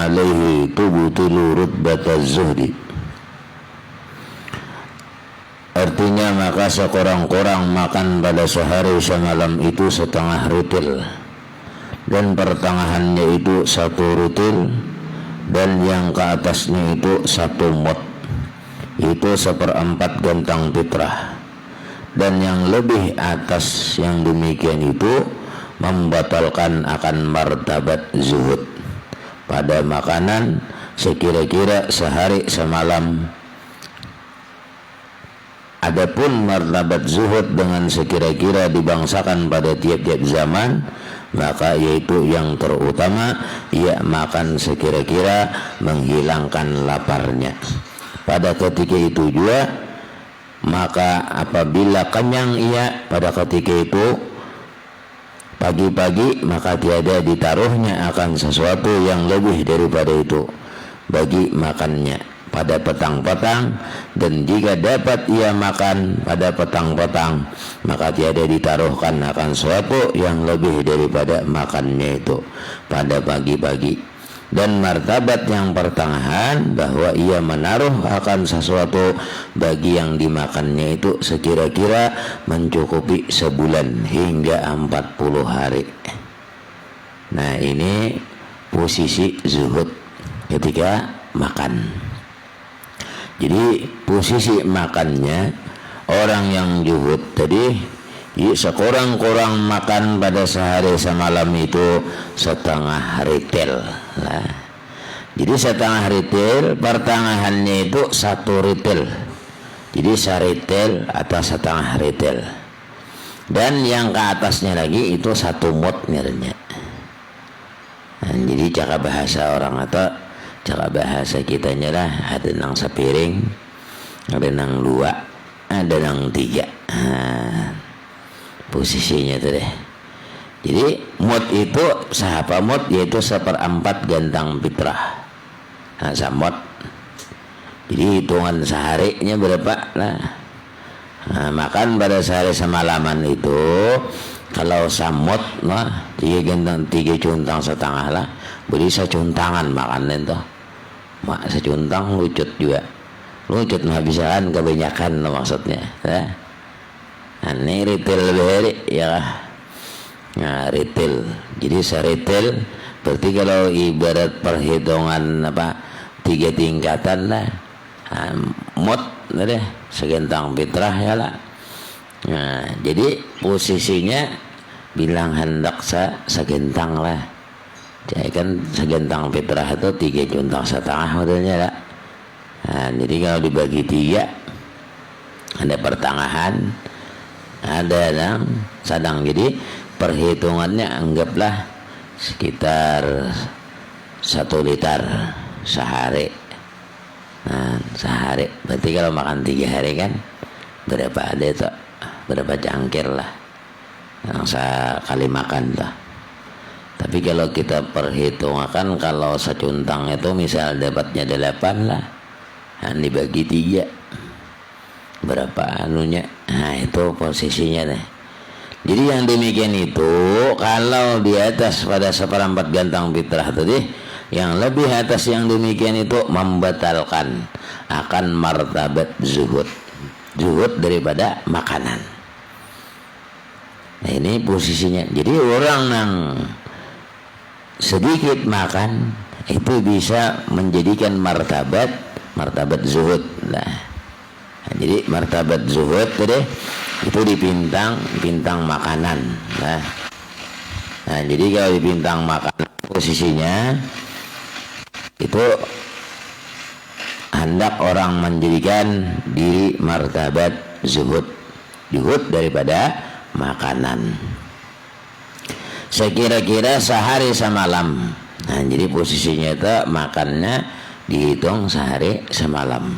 alaihi tubtilu rutbataz zuhdi. Artinya maka sekurang-kurang makan pada sehari semalam itu setengah rutil, dan pertengahannya itu satu rutil, dan yang ke atasnya itu satu mot, itu seperempat gantang fitrah. Dan yang lebih atas yang demikian itu membatalkan akan martabat zuhud pada makanan sekira-kira sehari semalam. Adapun martabat zuhud dengan sekira-kira dibangsakan pada tiap-tiap zaman, maka yaitu yang terutama ia makan sekira-kira menghilangkan laparnya. Pada ketika itu juga, maka apabila kenyang ia pada ketika itu pagi-pagi, maka tiada ditaruhnya akan sesuatu yang lebih daripada itu bagi makannya pada petang-petang. Dan jika dapat ia makan pada petang-petang, maka tiada ditaruhkan akan sesuatu yang lebih daripada makannya itu pada pagi-pagi. Dan martabat yang pertengahan, bahwa ia menaruh akan sesuatu bagi yang dimakannya itu sekira-kira mencukupi sebulan hingga 40 hari. Nah, ini posisi zuhud ketika makan. Jadi posisi makannya orang yang zuhud tadi, sekurang-kurang makan pada sehari semalam itu setengah ritel lah. Jadi setengah ritel, pertengahannya itu satu ritel, jadi saritel atau setengah ritel, dan yang ke atasnya lagi itu satu mot nirnya. Nah, jadi cara bahasa orang atau cara bahasa kitanya lah, ada nang sepiring, ada nang dua, ada nang tiga. Nah, posisinya tuh deh. Jadi mut itu sahapa mut, yaitu seperempat gantang fitrah. Nah, samot. Jadi hitungan seharinya berapa lah. Nah, makan pada sehari semalaman itu kalau samot lah 3 gantang 3 cuntang setengah lah. Beri secuntangan makan itu. Mak secuntang lucut juga. Lucut mah bisa kan kebanyakan maksudnya. Nah, ini retail beri ya. Nah, retail. Jadi seritel berarti kalau ibarat perhitungan 3 tingkatan lah. Mot deh segentang fitrah ya lah. Nah, jadi posisinya bilang hendak segentang lah. Jadi kan segentang fitrah itu 3 cuntang setengah modelnya lah. Nah, jadi kalau dibagi 3, ada pertengahan, ada yang sedang. Jadi perhitungannya anggaplah sekitar 1 liter sehari. Nah, sehari berarti kalau makan 3 hari kan berapa ada itu, berapa cangkir lah yang sekali makan tuh. Tapi kalau kita perhitungkan, kalau secuntang itu misal dapatnya 8 lah, nah, dibagi 3 berapa anunya. Nah, itu posisinya deh. Jadi yang demikian itu kalau di atas pada seperempat gantang fitrah tadi, yang lebih atas yang demikian itu membatalkan akan martabat zuhud daripada makanan. Nah, ini posisinya. Jadi orang yang sedikit makan itu bisa menjadikan martabat zuhud. Nah, jadi martabat zuhud tadi itu dipintang makanan. Nah, jadi kalau dipintang makanan posisinya itu hendak orang menjadikan diri martabat zuhud daripada makanan sekira-kira sehari semalam. Nah, jadi posisinya itu makannya dihitung sehari semalam.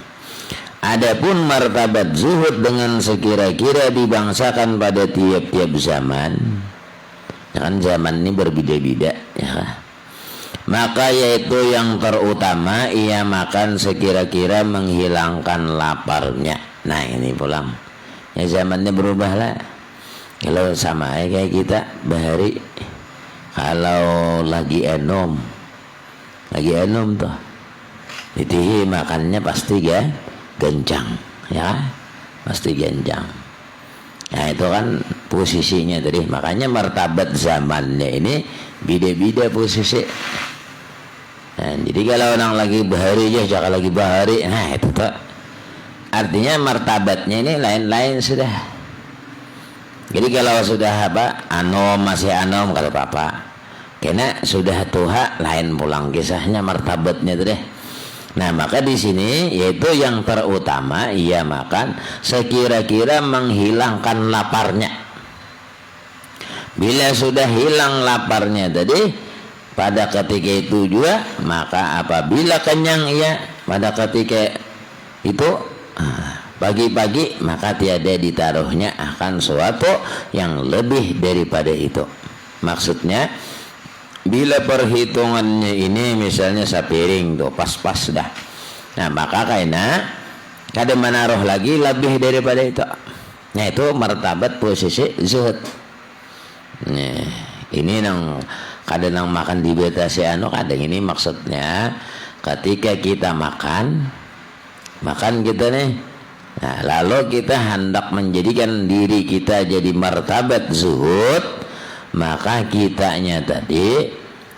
Adapun martabat zuhud dengan sekira-kira dibangsakan pada tiap-tiap zaman, kan zaman ini berbeda-beda ya. Maka yaitu yang terutama ia makan sekira-kira menghilangkan laparnya. Nah, ini pulang ya, zamannya berubah lah. Kalau sama kayak kita bahari, kalau lagi enom lagi enum tuh, itihi makannya pasti gencang, ya, pasti gencang. Nah itu kan posisinya tadi, makanya martabat zamannya ini beda-beda posisi. Nah, jadi kalau orang lagi bahari aja, jangan lagi bahari, nah itu tuh artinya martabatnya ini lain-lain sudah. Jadi kalau sudah anom, masih anom kalau apa, kena sudah tuha lain pulang kisahnya martabatnya tuh deh. Nah maka di sini yaitu yang terutama ia makan sekira-kira menghilangkan laparnya. Bila sudah hilang laparnya tadi, pada ketika itu juga maka apabila kenyang ia pada ketika itu pagi-pagi, maka tiada ditaruhnya akan suatu yang lebih daripada itu. Maksudnya bila perhitungannya ini misalnya sapiring tuh pas-pas dah, nah maka kaina kada menaruh lagi lebih daripada itu. Nah itu martabat posisi zuhud. Nah ini nang kadang makan dibatasi kadang ini maksudnya ketika kita makan kita nih, nah lalu kita hendak menjadikan diri kita jadi martabat zuhud, maka kitanya tadi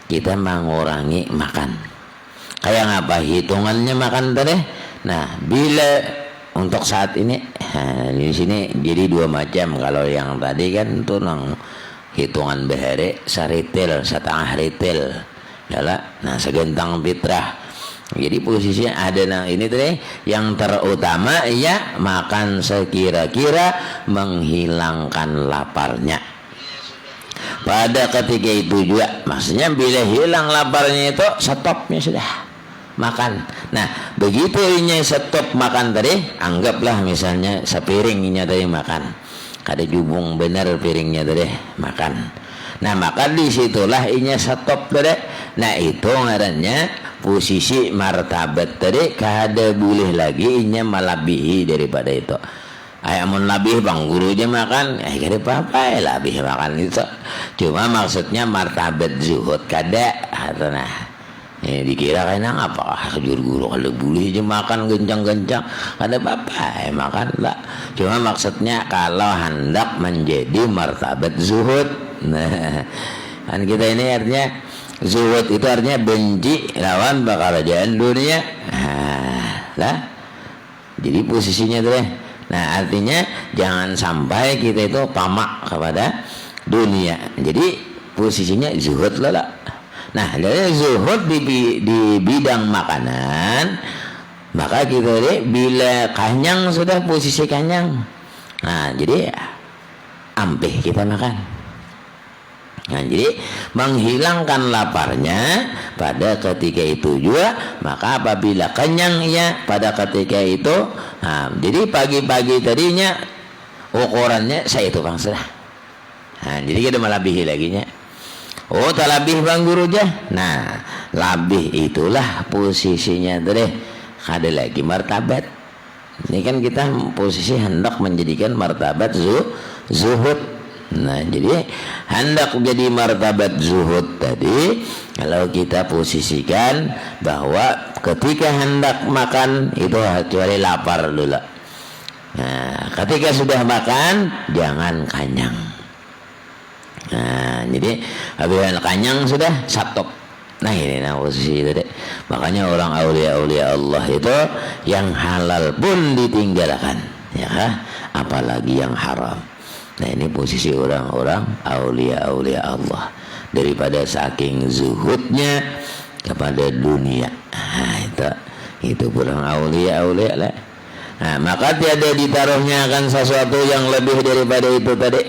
kita mengurangi makan. Kayak ngapa hitungannya makan tadi? Nah bila untuk saat ini, nah, di sini jadi dua macam. Kalau yang tadi kan tuh nang hitungan behare saritil, setengah ritil, yalah. Nah segentang fitrah. Jadi posisinya ada nang ini tadi yang terutama ya makan sekira-kira menghilangkan laparnya. Pada ketika itu juga, maksudnya bila hilang laparnya itu stopnya sudah makan. Nah begitu ini stop makan tadi, anggaplah misalnya sepiringnya tadi makan, kada jubung benar piringnya tadi makan. Nah maka disitulah inya stop tadi. Nah itu ngarannya posisi martabat tadi, kada boleh lagi inya melebihi daripada itu. Ayamun labih bang guru aja makan, kada apa-apa labih makan itu. Cuma maksudnya martabat zuhud kada, nah dikira kena apa guru kalau boleh aja makan gencang-gencang, kada apa-apa makan lah. Cuma maksudnya kalau hendak menjadi martabat zuhud, nah kan kita ini artinya zuhud itu artinya benci lawan pekerjaan dunia, lah. Jadi posisinya tuh deh. Nah artinya jangan sampai kita itu tamak kepada dunia. Jadi posisinya zuhud lah. Nah jadi zuhud di bidang makanan, maka kita ini bila kanyang sudah posisi kanyang, nah jadi ampih kita makan. Nah jadi menghilangkan laparnya pada ketika itu juga, maka apabila kenyang ya pada ketika itu, nah, jadi pagi-pagi tadinya ukurannya saya itu bang sudah. Nah jadi kita melebihi lagi nya. Oh tak lebih bang guru aja. Nah lebih itulah posisinya deh. Ada lagi martabat. Ini kan kita posisi hendak menjadikan martabat zuhud. Nah jadi hendak jadi martabat zuhud tadi, kalau kita posisikan bahwa ketika hendak makan itu kecuali lapar dulu. Nah ketika sudah makan jangan kanyang. Nah jadi habis kanyang sudah stop. Nah ini posisi itu deh. Makanya orang aulia Allah itu yang halal pun ditinggalkan, ya, apalagi yang haram. Nah ini posisi orang-orang aulia Allah, daripada saking zuhudnya kepada dunia. Nah itu kurang aulia lah. Nah maka tiada ditaruhnya akan sesuatu yang lebih daripada itu tadi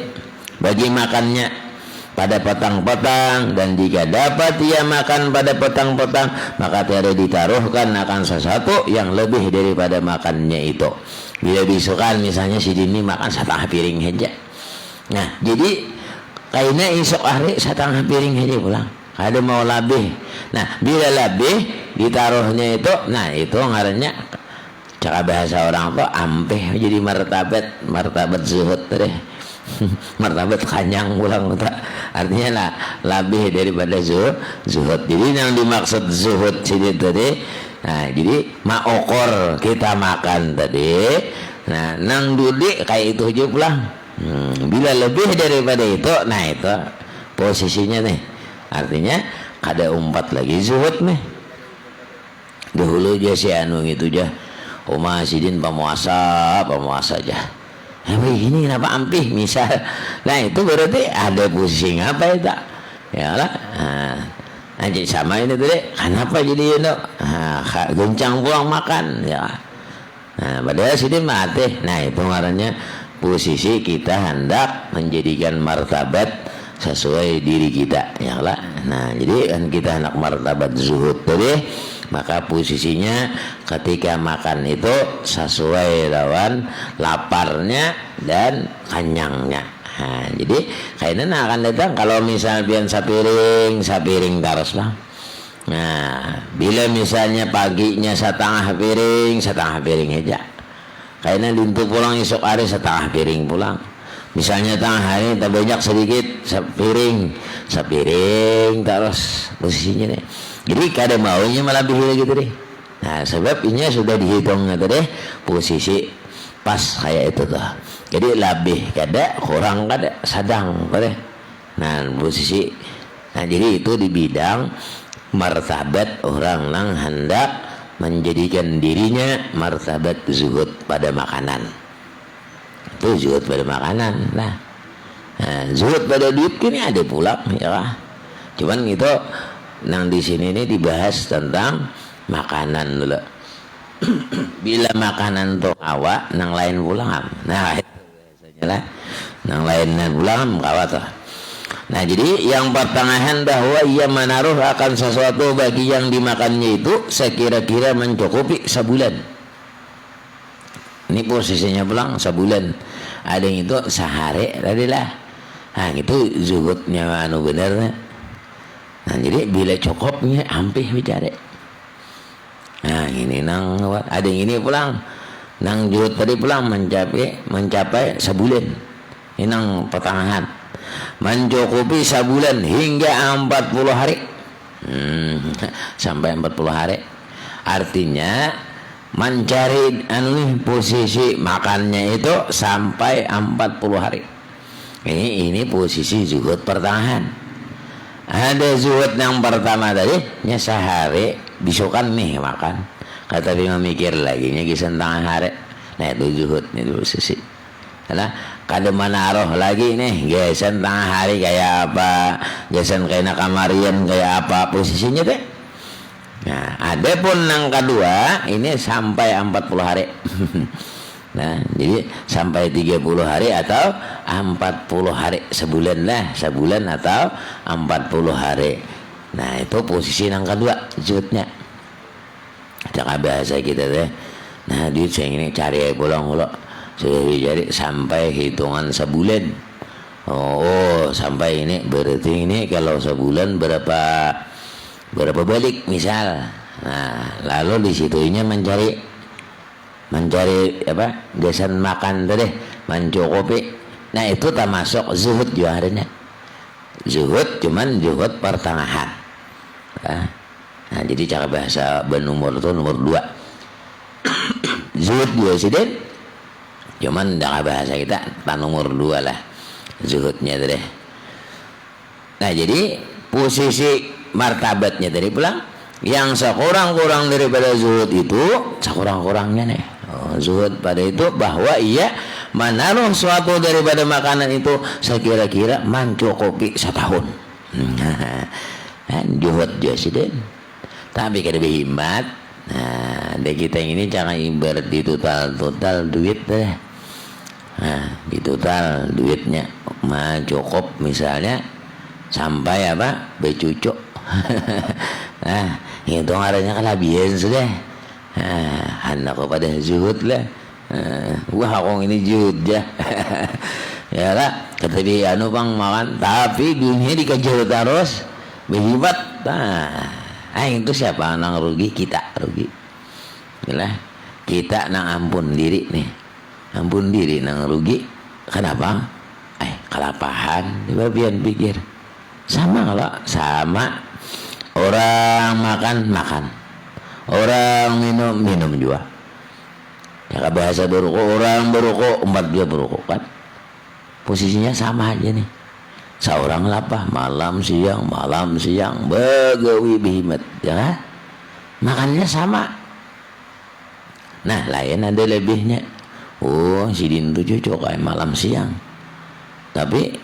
bagi makannya pada petang-petang, dan jika dapat ia makan pada petang-petang, maka tiada ditaruhkan akan sesuatu yang lebih daripada makannya itu. Bila disukan misalnya si Dini makan setengah piring aja. Nah jadi kayaknya esok hari setengah piring aja pulang, ada mau lebih. Nah bila lebih ditaruhnya itu, nah itu ngarannya cara bahasa orang tuh ampeh jadi martabat zuhud deh. martabat kanyang pulang tak, artinya lah lebih daripada zuhud. Jadi yang dimaksud zuhud sini tadi, nah jadi maokor kita makan tadi, nah nang dudi kayak itu aja pulang. Bila lebih daripada itu, nah itu posisinya nih, artinya kada umpat lagi zuhud nih. Dahulu aja si anu gitu aja, Oma sidin pemuasa aja. Ini kenapa ampih misal, nah itu berarti ada pusing apa itu, ya lah, jadi sama ini tadi, kenapa jadi itu, goncang pulang makan, ya, padahal sini mati, nah itu ngarannya posisi kita hendak menjadikan martabat sesuai diri kita, ya lah, nah jadi kan kita hendak martabat zuhud tadi. Maka posisinya ketika makan itu sesuai lawan laparnya dan kenyangnya. Nah, jadi kayaknya akan datang kalau misal biar sapiring terus bang. Nah, bila misalnya paginya setengah piring aja. Kayaknya lintu pulang esok hari setengah piring pulang. Misalnya tengah hari tak banyak sedikit sapiring terus posisinya nih. Jadi kada maunya malah gitu deh. Nah sebab ini sudah dihitung deh posisi pas kayak itu tuh. Jadi lebih kada, kurang kada, sedang deh. Nah posisi, nah jadi itu di bidang martabat orang yang hendak menjadikan dirinya martabat zuhud pada makanan. Itu zuhud pada makanan. Nah zuhud pada duit kini ada pula, ya lah. Cuman itu. Nang di sini ini dibahas tentang makanan dulu. Bila makanan tuh kawa, nang lain pulang. Nah itu biasanya lah. Nang lain pulang kawa tuh. Nah jadi yang pertengahan bahwa ia menaruh akan sesuatu bagi yang dimakannya itu sekira-kira mencukupi sebulan. Ini posisinya pulang sebulan. Ada yang itu sehari tadi lah. Nah itu zuhudnya anu bener. Nah jadi bila cukupnya ampih bicara. Nah ini nang ada yang ini pulang, nang zuhud tadi pulang mencapai sebulan. Ini nang pertengahan mencukupi sebulan hingga 40 hari. Sampai 40 hari. Artinya mencari posisi makannya itu sampai 40 hari. Ini posisi zuhud pertengahan. Ada zuhud yang pertama tadi nya sehari bisokan nih makan kata bima mikir lagi nya gisan tengah hari. Nah itu zuhud nih dulu sisi karena kada menaruh lagi nih gisan tengah hari kayak apa, gisan kayak kamarian kayak apa posisinya deh. Nah ada pun yang kedua ini sampai 40 hari. Nah jadi sampai 30 hari atau 40 hari sebulan atau 40 hari. Nah itu posisi yang kedua zuhudnya. Cakap bahasa kita deh. Nah duit saya ini cari pulang sudah dicari sampai hitungan sebulan. Oh sampai ini berarti ini kalau sebulan berapa balik misal. Nah lalu di situnya mencari apa jasan makan tadi mencukupi. Nah itu termasuk zuhud juaranya. Zuhud cuman zuhud pertengahan. Nah jadi cara bahasa benumur itu nomor 2. Zuhud juga sih deh. Cuman cara bahasa kita nomor 2 lah zuhudnya tadi. Nah jadi posisi martabatnya tadi pulang yang sekurang-kurang daripada zuhud itu sekurang-kurangnya nih. Zuhud pada itu bahwa ia menaruh suatu daripada makanan itu sekira-kira mencukupi setahun. Zuhud jasiden. Tapi kada berhemat. Nah, ada kita ini jangan ibarat di total duit deh. Nah, di total duitnya cukup misalnya sampai apa? Becucuk. Nah, itu ngarannya kelabian sudah. Anak kepada zuhud lah. Wah akong ini zuhud ya. Ya lah kata dia anu pang makan tapi dunia dikejar terus berhebat. Itu siapa nang rugi? Kita rugi. Yalah kita nang ampun diri nih. Ampun diri nang rugi. Kenapa? kalapahan. Coba pian pikir. Sama kalau sama orang makan. Orang minum juga. Ya bahasa berukuk, orang berukuk, umat dia berukuk kan. Posisinya sama aja nih. Seorang lapah malam siang, begawi bihimat, ya kan? Makannya sama. Nah, lain ada lebihnya. Oh, sidin tuh cocok kayak malam siang. Tapi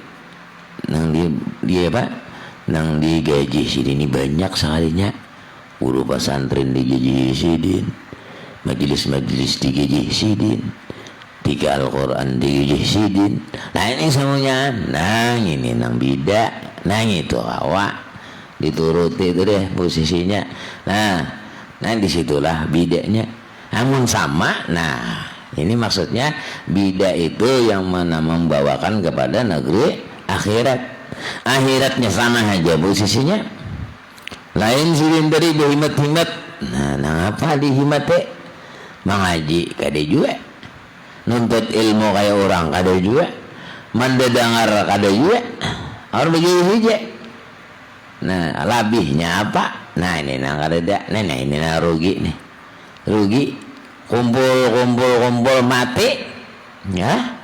nang dia apa? Nang digaji sidin ini banyak sekalinya. Guru pesantren digaji sidin, majelis-majelis digaji sidin, tiga Al-Quran digaji sidin. Nah ini semuanya, nang ini nang bidak, nang itu awak dituruti itu deh posisinya. Nah disitulah bidaknya. Namun sama, nah ini maksudnya bidak itu yang mana membawakan kepada negeri akhirat. Akhiratnya sama aja posisinya. Lain sirin dari berhimat-himat. Nah apa dihimat mengaji kada juga, nuntut ilmu kayak orang kada juga, mendengar kada juga, orang begitu saja. Nah labihnya apa? Nah ini nang kada ada. Nah ini nang rugi nih, rugi kumpul mati ya.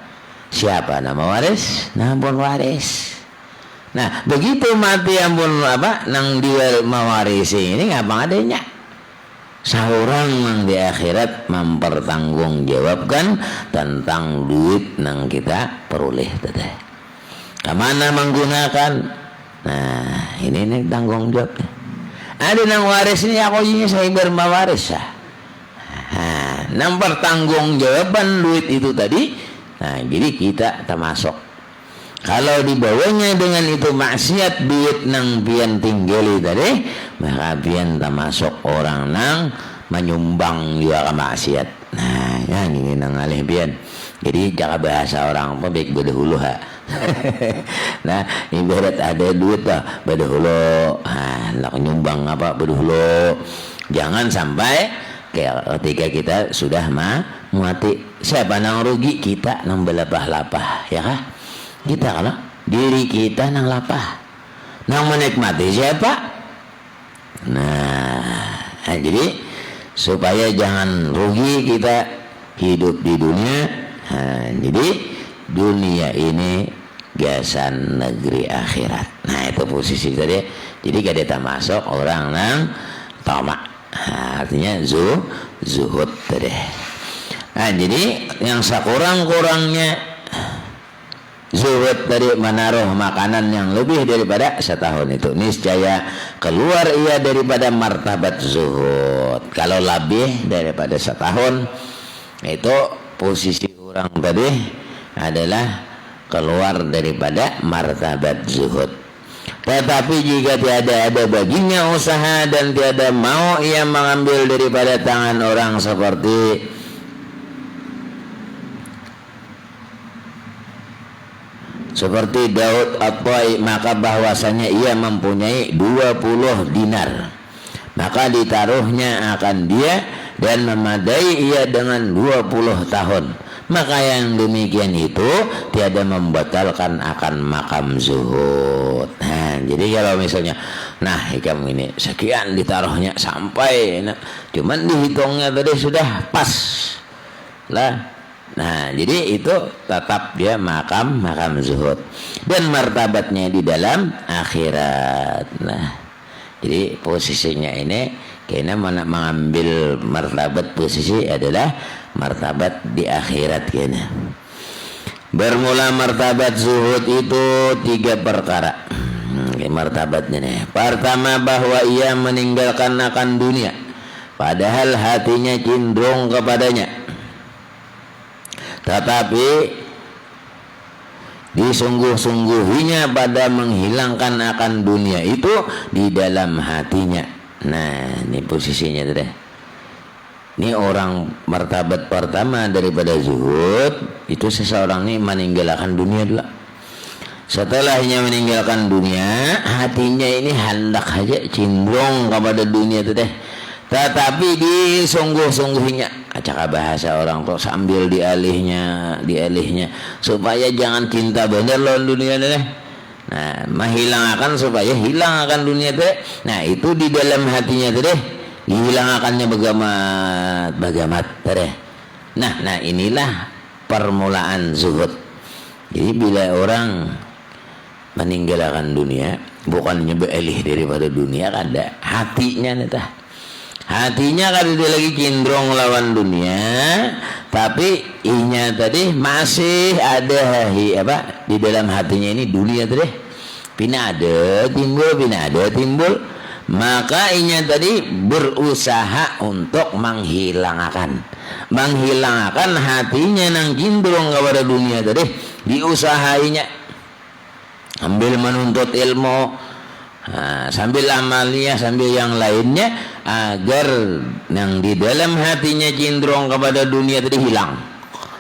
Siapa nama waris? Nampun waris. Nah begitu mati ampun apa nang dia mewarisi ini ngapa adanya seorang yang di akhirat mempertanggungjawabkan tentang duit nang kita peroleh tadi kemana menggunakan. Nah ini nih tanggung jawab. Ada nang waris ini aku ini saya bermawaris nang pertanggungjawaban duit itu tadi. Nah jadi kita termasuk. Kalau dibawanya dengan itu maksiat duit nang pian tinggali tadi, maka pian termasuk orang nang menyumbang juga ke maksiat. Nah, yang ini nang alih pian. Jadi jangan bahasa orang pabik berdahulu Nah, ibarat ada duit lah berdahulu. Nak nyumbang apa berdahulu. Jangan sampai ketika kita sudah mati. Siapa nang rugi? Kita nang belapah-lapah, ya kah? Kita kalau diri kita nang lapah, nang menikmati siapa? Nah, jadi supaya jangan rugi kita hidup di dunia. Nah, jadi dunia ini gasan negeri akhirat. Nah itu posisi tadi. Jadi kada termasuk orang nang tamak. Nah, artinya zuhud tadi. Nah jadi yang sekurang-kurangnya zuhud dari menaruh makanan yang lebih daripada setahun itu niscaya keluar ia daripada martabat zuhud. Kalau lebih daripada setahun itu posisi orang tadi adalah keluar daripada martabat zuhud. Tetapi jika tiada ada baginya usaha dan tiada mau ia mengambil daripada tangan orang seperti Daud At-Tai, maka bahwasanya ia mempunyai 20 dinar, maka ditaruhnya akan dia dan memadai ia dengan 20 tahun. Maka yang demikian itu tiada membatalkan akan makam zuhud. Nah, jadi kalau misalnya ikam ini sekian ditaruhnya sampai cuman dihitungnya tadi sudah pas lah. Nah, jadi itu tetap dia makam zuhud dan martabatnya di dalam akhirat. Nah, jadi posisinya ini kayaknya mengambil martabat posisi adalah martabat di akhirat kayaknya. Bermula martabat zuhud itu 3 perkara. Martabatnya nih. Pertama bahwa ia meninggalkan akan dunia padahal hatinya cenderung kepadanya. Tetapi disungguh-sungguhinya pada menghilangkan akan dunia itu di dalam hatinya. Nah, ini posisinya deh. Ini orang martabat pertama daripada zuhud itu seseorang ini meninggalkan dunia dulu. Setelahnya meninggalkan dunia, hatinya ini hendak aja cenderung kepada dunia itu deh. Tetapi disungguh-sungguhinya acaka bahasa orang tuh sambil dialihnya supaya jangan cinta bener lawan dunia deh. Nah, menghilangkan supaya hilang akan dunia teh. Nah, itu di dalam hatinya teh dihilangannya bagamat teh. Nah inilah permulaan zuhud. Jadi bila orang meninggalkan dunia, bukannya beralih daripada dunia, kada hatinya nih tah. Hatinya kada dia lagi cenderung lawan dunia, tapi inya tadi masih ada di dalam hatinya ini dunia tadi. Pina ada timbul, maka inya tadi berusaha untuk menghilangkan hatinya nang cenderung kepada dunia tadi, diusahainya ambil menuntut ilmu, sambil amalnya, sambil yang lainnya, agar yang di dalam hatinya cenderung kepada dunia tadi hilang.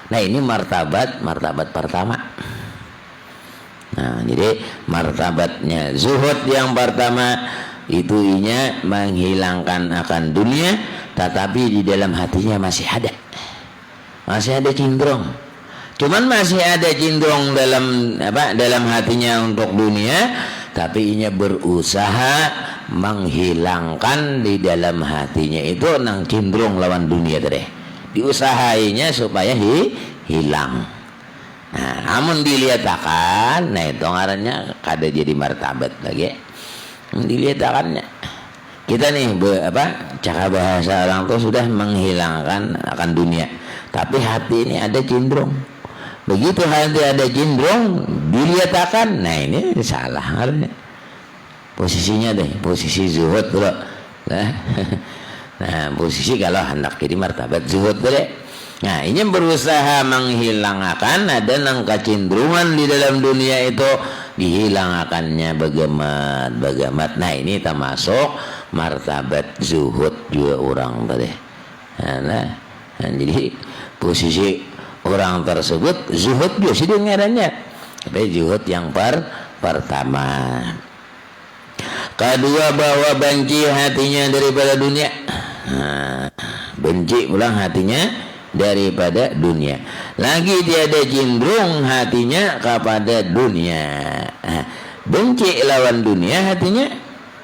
Nah, ini martabat pertama. Nah, jadi martabatnya zuhud yang pertama itu inya menghilangkan akan dunia, tetapi di dalam hatinya masih ada cenderung. Cuman masih ada cenderung dalam hatinya untuk dunia, tapi inya berusaha menghilangkan di dalam hatinya itu nang cenderung lawan dunia tadi. Diusahainya supaya hilang. Nah, amun dilihatkan, nah itu ngarannya kada jadi martabat lagi. Dilihatkannya. Kita nih cara bahasa orang tuh sudah menghilangkan akan dunia, tapi hati ini ada cenderung. Begitu hati ada cenderung dilihatkan, nah ini salah ngarannya. Posisinya deh, posisi zuhud bro. Nah, posisi kalau hendak jadi martabat zuhud deh. Nah, ini berusaha menghilangkan ada nang kecenderungan di dalam dunia itu, dihilangkannya bagamat. Nah, ini termasuk martabat zuhud juga orang tadi. Nah, jadi posisi orang tersebut zuhud juga sih ngarannya. Tapi zuhud yang pertama. Kedua, bahwa benci hatinya daripada dunia. Nah, benci ulang hatinya daripada dunia. Lagi tiada cenderung hatinya kepada dunia. Nah, benci lawan dunia hatinya,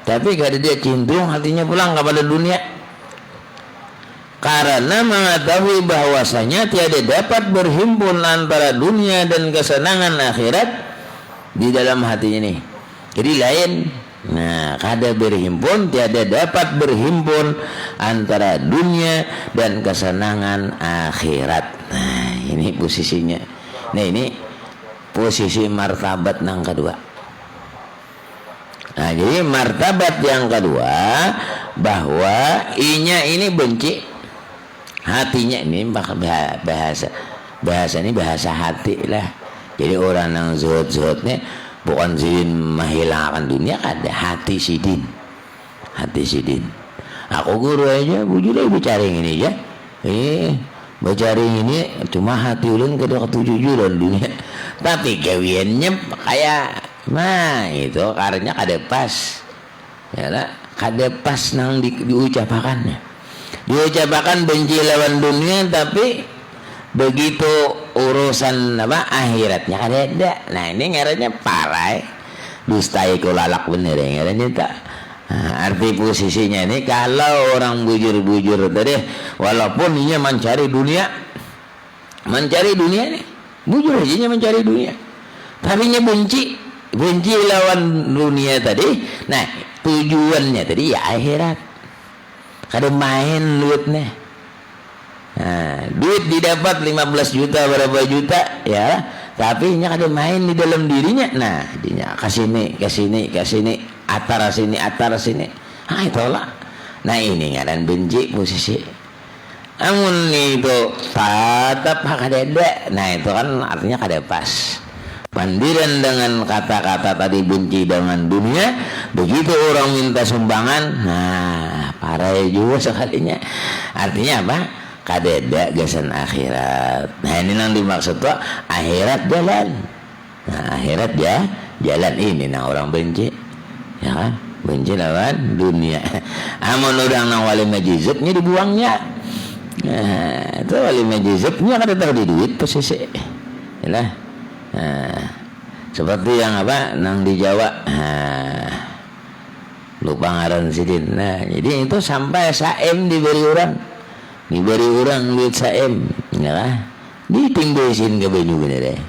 tapi kada dia cenderung hatinya pulang kepada dunia. Karena mengetahui bahwasanya tiada dapat berhimpun antara dunia dan kesenangan akhirat di dalam hatinya nih. Jadi lain. Nah, kada berhimpun, tiada dapat berhimpun antara dunia dan kesenangan akhirat. Nah, ini posisinya. Nah, ini posisi martabat yang kedua. Nah, jadi martabat yang kedua, bahwa inya ini benci hatinya, ini bahasa ini bahasa hati lah. Jadi orang yang zuhud-zuhudnya bukan sidin menghilangkan dunia, ada hati sidin. Aku guru aja, bujur aja bicara ini aja. Bicara ini cuma hati ulun kada ketujuh dalam dunia. Tapi gawiannya kayak itu karena kada pas. Ya lah, kada pas nang diucapakannya. Diucapakan benci lawan dunia, tapi begitu urusan akhiratnya kada ada. Nah, ini ngarannya parai dustai kulalak bener ya ngarannya tak. Nah, arti posisinya ini kalau orang bujur-bujur tadi, walaupun dia mencari dunia nih, bujur aja mencari dunia, tapi dia benci lawan dunia tadi. Nah, tujuannya tadi ya akhirat, kada main duitnya. Nah, duit didapat 15 juta berapa juta ya, tapi nya kada main di dalam dirinya. Nah, dinya kasini atar sini. Ah, itulah. Nah, ini ngaran benci posisi. Amun itu tatap kada ada. Nah, itu kan artinya kada pas. Pandiran dengan kata-kata tadi benci dengan dunia, begitu orang minta sumbangan, nah parah juga sekalinya. Artinya apa? Kada ada gasan akhirat. Nah, ini yang dimaksud tuh akhirat jalan. Nah, akhirat jalan ini nah orang benci. Ya kan? Benci lawan dunia. Amun orang nang wali majizubnya dibuangnya. Nah, itu lima juzubnya kada tahu di duit posisi. Yalah. Nah, seperti yang apa nang di Jawa. Nah, lupa ngaran sidin. Nah, jadi itu sampai saem diberi orang duit saem, yalah. Ditingbesin ke baju gini deh.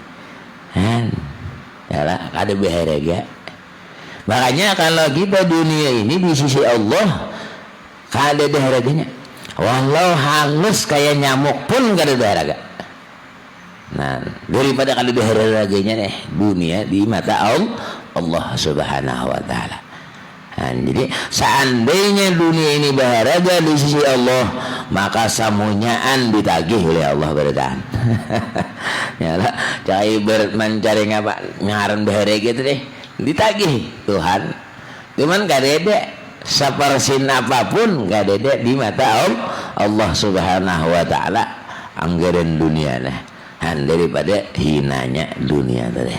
Han, yalah kada berharga. Makanya kalau kita dunia ini di sisi Allah kada ada harganya. Walau hangus kayak nyamuk pun gak ada harga. Nah, daripada kalau ada harganya nih dunia di mata Allah Subhanahu wa taala. Nah, jadi seandainya dunia ini berharga di sisi Allah, maka samunyaan ditagih oleh Allah berdan. Ya lah, cai mencari ngapa ngaran berharga gitu deh, ditagih Tuhan. Cuman gak ada sepersin apapun gak ada di mata Allah Subhanahu wa taala anggaran dunia lah daripada hinanya dunia tadi.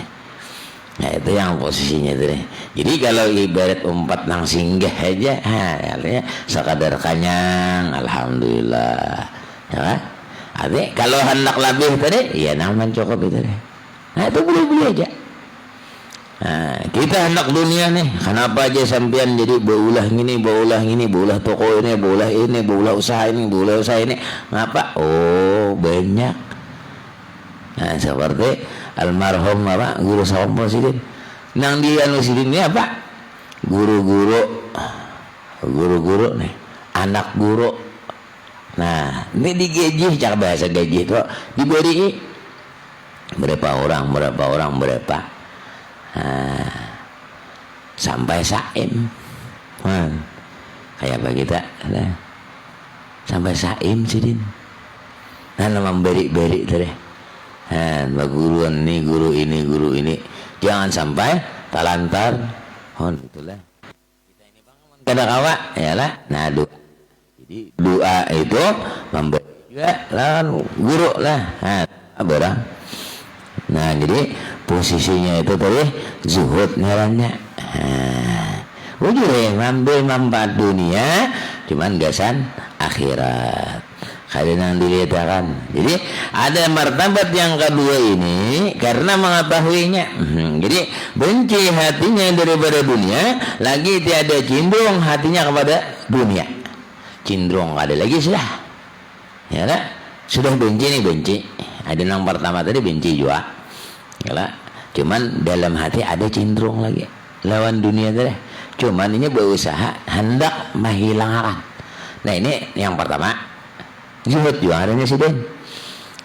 Nah itu yang posisinya tadi. Jadi kalau ibarat umpat nang singgah aja artinya sekadar kanyang alhamdulillah ya kan? Artinya kalau hendak lebih tadi ya nang mencukup itu deh. Nah itu boleh-boleh aja. Nah, kita hendak dunia nih, kenapa aja sampean jadi baulah baulah toko ini, baulah usaha ini, ngapa? Oh banyak. Nah seperti almarhum apa guru sawam sidin, nang dia sidin ini apa? Guru-guru nih, anak guru. Nah ini digaji, cara bahasa gaji itu diberi berapa orang. Nah, sampai saim kayak apa kita nah, sampai saim sidin nah memberi-beri tadi guru ini jangan sampai talantar itulah kita ini bangun kada kawa ya lah. Nah jadi doa itu memberi juga lawan guru lah barang. Nah jadi posisinya itu tadi zuhud ngarannya. Ujure ngambil manfaat dunia cuman gasan akhirat. Kadang dilihatkan. Jadi ada martabat yang kedua ini karena mengetahuinya. Jadi benci hatinya daripada dunia, lagi tiada cenderung hatinya kepada dunia. Cenderung ada lagi sudah. Ya lah, sudah benci. Ada yang pertama tadi benci juga. Yalah, cuman dalam hati ada cenderung lagi lawan dunia tadi. Cuman ini berusaha hendak menghilangkan. Nah ini yang pertama zuhud juga adanya sidin.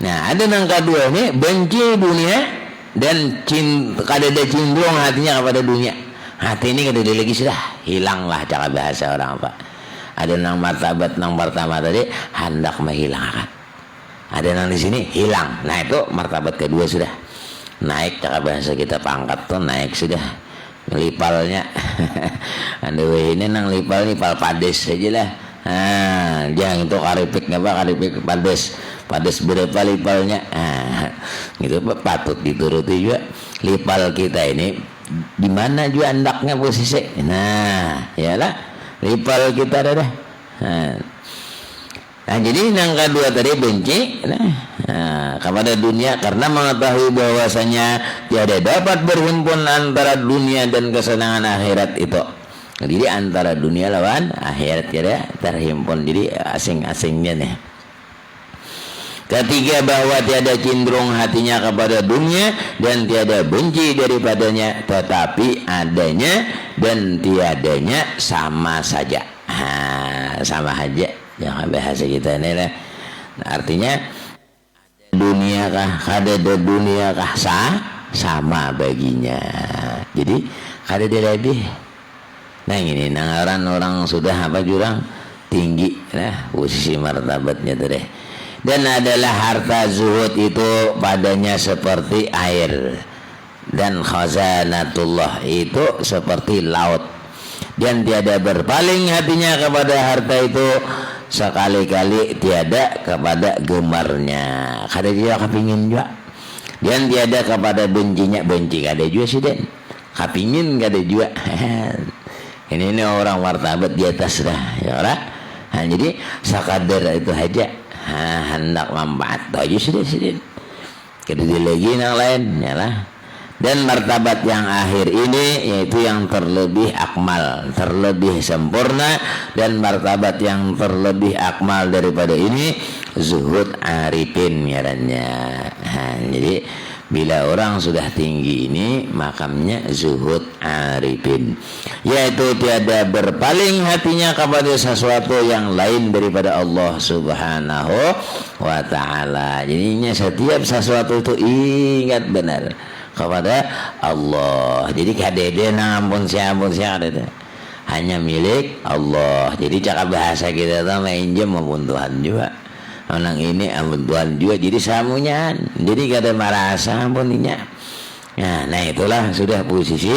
Nah ada yang kedua ini benci dunia dan kada ada cenderung hatinya kepada dunia. Hati ini kada ada lagi sudah hilanglah cara bahasa orang apa. Ada yang martabat yang pertama tadi hendak menghilangkan. Ada yang di sini hilang. Nah itu martabat kedua sudah. Naik cara bahasa kita pangkat tuh naik sudah lipalnya. Aduh ini nang lipal pades aja lah. Jangan itu karipik pades berapa lipalnya. Gitu patut dituruti juga. Lipal kita ini di mana juga andaknya posisi. Nah, yalah lipal kita dah. Nah jadi yang kedua tadi benci kepada dunia karena mengetahui bahwasanya tiada dapat berhimpun antara dunia dan kesenangan akhirat itu. Jadi antara dunia lawan akhirat tiada terhimpun, jadi asing-asingnya nih. Ketiga bahwa tiada cenderung hatinya kepada dunia dan tiada benci daripadanya, tetapi adanya dan tiadanya sama saja. Sama aja. Jangan bahasa kita ini lah. Artinya dunia kah ada dunia kah sama baginya. Jadi ada lebih. Nah ini orang sudah apa jurang tinggi lah posisi martabatnya tadi. Dan adalah harta zuhud itu padanya seperti air dan khazanatullah itu seperti laut. Dan tiada berpaling hatinya kepada harta itu sekali-kali tiada kepada gemarnya. Kada dia kepingin juga. Dan tiada kepada bencinya benci kada juga sih den. Kepingin kada juga. Ini orang martabat di atas dah ya orang. Nah, jadi sakadar itu aja. hendak manfaat aja sudah. Kedua lagi yang lain lah. Dan martabat yang akhir ini yaitu yang terlebih akmal, terlebih sempurna, dan martabat yang terlebih akmal daripada ini zuhud arifin ngarannya. Jadi bila orang sudah tinggi ini makamnya zuhud arifin, yaitu tiada berpaling hatinya kepada sesuatu yang lain daripada Allah Subhanahu wa ta'ala. Jadinya setiap sesuatu itu ingat benar kepada Allah. Jadi kadede ampun siapa hanya milik Allah. Jadi cakap bahasa kita tuh mainjem maupun Tuhan juga. Orang ini ampun Tuhan juga. Jadi samunya. Jadi kada merasa ampuninya. Nah itulah sudah posisi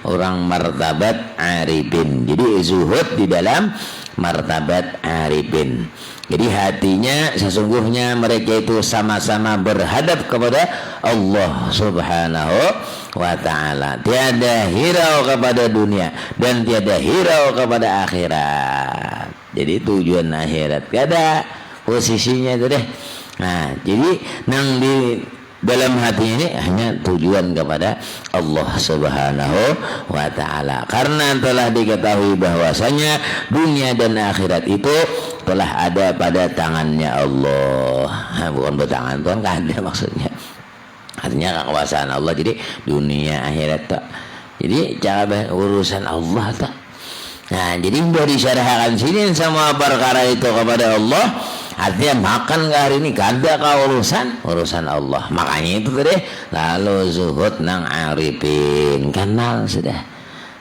orang martabat arifin. Jadi zuhud di dalam martabat arifin. Jadi hatinya sesungguhnya mereka itu sama-sama berhadap kepada Allah Subhanahu wa ta'ala. Tiada hirau kepada dunia dan tiada hirau kepada akhirat. Jadi tujuan akhirat kada posisinya itu deh. Nah jadi nang di dalam hati ini hanya tujuan kepada Allah Subhanahu wa ta'ala. Karena telah diketahui bahwasanya dunia dan akhirat itu telah ada pada tangannya Allah. Bukan bertangan Tuhan, kan ada maksudnya. Artinya kekuasaan Allah. Jadi dunia akhirat tak. Jadi cara urusan Allah tak. Nah jadi sudah disyarahkan sini sama perkara itu kepada Allah. Artinya makan ke hari ini kada kau urusan Allah. Makanya itu tadi lalu zuhud nang arifin, kenal sudah.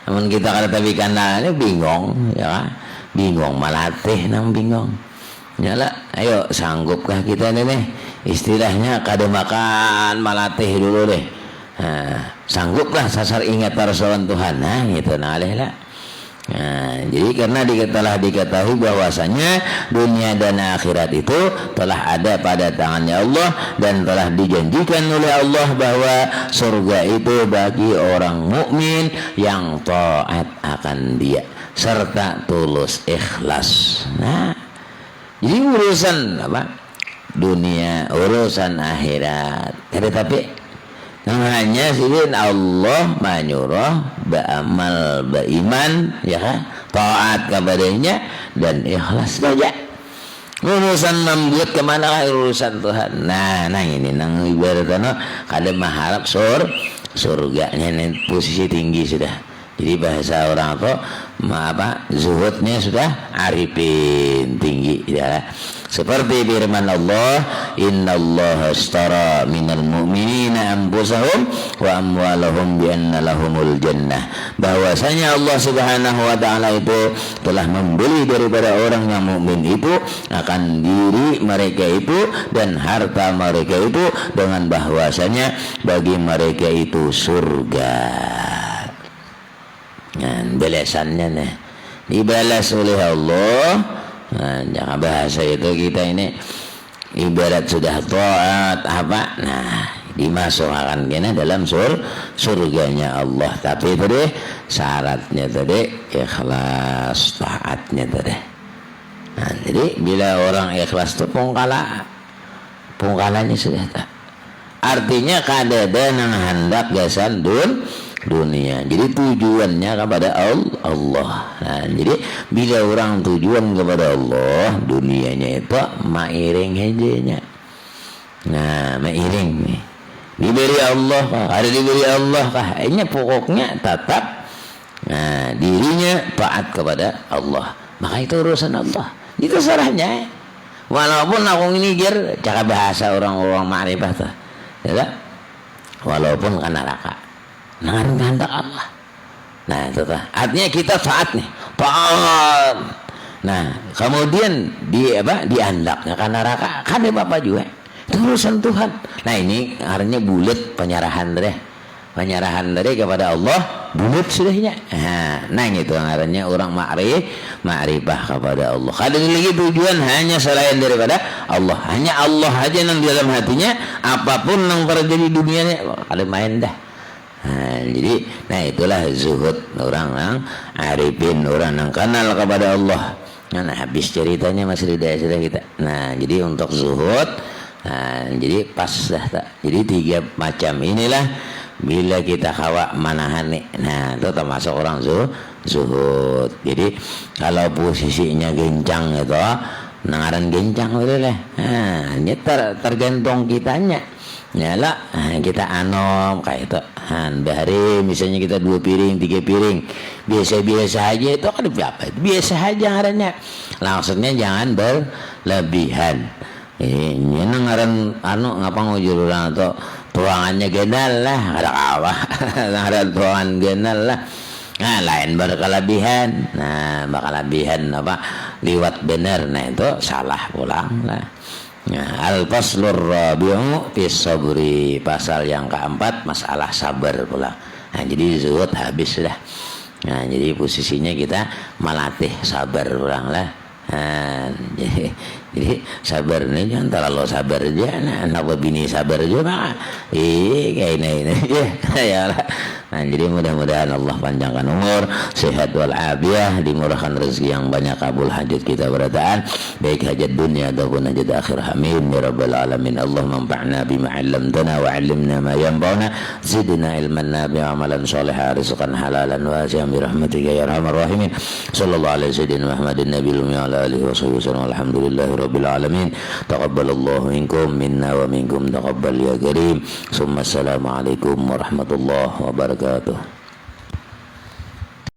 Namun kita kada tapi kenalnya bingung ya kan? Bingung malatih nang bingung. Nyala ayo sanggupkah kita nih istilahnya kada makan malatih dulu deh. Nah, sangguplah sasar ingat Rasulullah Tuhan. Nah gitu nalih lah. Nah, jadi karena telah diketahui bahwasanya dunia dan akhirat itu telah ada pada tangannya Allah dan telah dijanjikan oleh Allah bahwa surga itu bagi orang mukmin yang taat akan Dia serta tulus ikhlas. Nah, jadi urusan apa? Dunia, urusan akhirat. Tetapi hanya sidin Allah menyuruh beramal beriman ya kan, taat kepadanya dan ikhlas saja. Urusan membuat kemana urusan Tuhan. Nah ini nang ibaratnya kada mengharap surganya posisi tinggi sudah. Jadi bahasa orang itu zuhudnya sudah arifin tinggi ya. Seperti firman Allah, innallaha ashtara minal mu'minina anfusahum wa amwalahum bi anna lahumul jannah. Bahwasanya Allah Subhanahu wa taala itu telah membeli daripada orang yang mukmin itu akan diri mereka itu dan harta mereka itu dengan bahwasanya bagi mereka itu surga. Nah, balasannya nih dibalas oleh Allah. Nah, jangan bahasa itu kita ini ibarat sudah taat apa, nah dimasukkan kena dalam surganya Allah. Tapi tadi syaratnya tadi ikhlas taatnya tadi. Nah, jadi bila orang ikhlas itu pungkalanya sudah tak. Artinya kadada nang hendak gasan dunia. Jadi tujuannya kepada Allah. Nah, jadi bila orang tujuan kepada Allah, dunianya itu mairing hejenya. Nah, mairing nih. Diberi Allah kah? Ada diberi Allah kah? Ini pokoknya tetap dirinya taat kepada Allah. Maka itu urusan Allah. Itu sarahnya. Walaupun aku ini cara bahasa orang-orang ma'rifah tuh. Ya, walaupun kan neraka. Kehendak Allah. Nah itu artinya kita taat nih, taat. Nah kemudian diandaknya kan neraka, kan bapak juga itu urusan Tuhan. Nah ini artinya bulat penyerahan dari kepada Allah bulat sudahnya. Nah itu artinya orang ma'rifah kepada Allah. Kadang lagi tujuan hanya selain daripada Allah, hanya Allah aja yang di dalam hatinya. Apapun yang terjadi di dunianya ada main dah. Jadi itulah zuhud orang yang arifin, orang yang kenal kepada Allah. Nah, habis ceritanya Mas Rida sudah kita. Nah, jadi untuk zuhud, nah, jadi pas dah tak. Jadi 3 macam inilah bila kita kawa manahani. Nah, itu termasuk orang zuhud. Jadi kalau posisinya gencang itu, nangaran gencang boleh. Nah, ini tergantung kitanya. Ya lah, kita anom kayak itu. Bahari misalnya kita 2 piring, 3 piring, biasa-biasa aja itu kan berapa? Biasa aja ngarannya. Maksudnya jangan berlebihan. Ini ngaran ngapa ngujur orang tuh tuangannya genal lah, ada apa? Ngaran tuangan genal lah. Nah, lain berkelebihan. Nah, berkelebihan apa? Liwat benar. Nah, itu salah pulang lah. Nah, al-faslur rabi'u fi sabri, pasal yang keempat masalah sabar pula. Nah, jadi zuhud habis sudah. Nah, jadi posisinya kita melatih sabar pulang lah. Nah, jadi sabar ini jangan terlalu sabar aja. Nah, apa bini sabar juga. Kayak ini ya lah. Nah, jadi mudah-mudahan Allah panjangkan umur, sehat walafiat, dimurahkan rezeki yang banyak, kabul hajat kita berataan, baik hajat dunia ataupun hajat akhirah. Amin ya rabbal alamin. Allahumma anfa'na bima 'allamtana wa 'allimna ma yanfa'una, zidna ilman nafi'an, amalan shalihan, rizqan halalan wasi'an bi rahmatika ya arhamar rahimin. Sallallahu alaihi sayyidina Muhammadin nabiyil ummi wa ala alihi wa sahbihi wasallam. Alhamdulillahi rabbil alamin. Taqabbalallahu minkum minna wa minkum taqabbal ya karim. Summa assalamu alaikum warahmatullahi wabarakatuh.